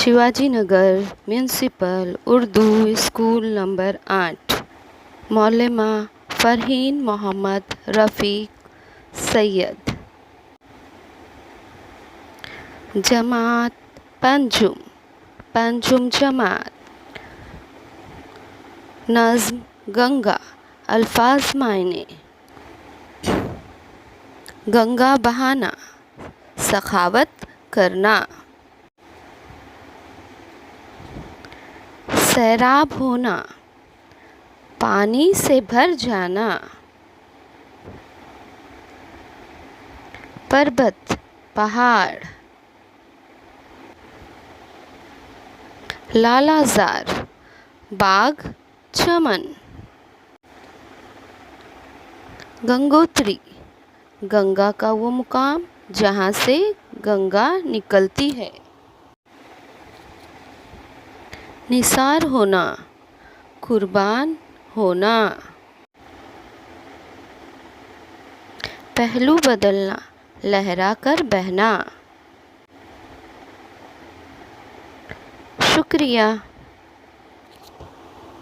Shivaji Nagar municipal Urdu school number 8 मौलमा फरहीन मोहम्मद रफ़ीक सैयद। जमात पंजुम जमात। नज़्म गंगा अल्फाज मायने। गंगा बहाना सखावत करना। सैराब होना पानी से भर जाना। पर्वत पहाड़। लालाजार बाग चमन। गंगोत्री गंगा का वो मुकाम जहाँ से गंगा निकलती है। निसार होना कुर्बान होना। पहलू बदलना लहरा कर बहना। शुक्रिया।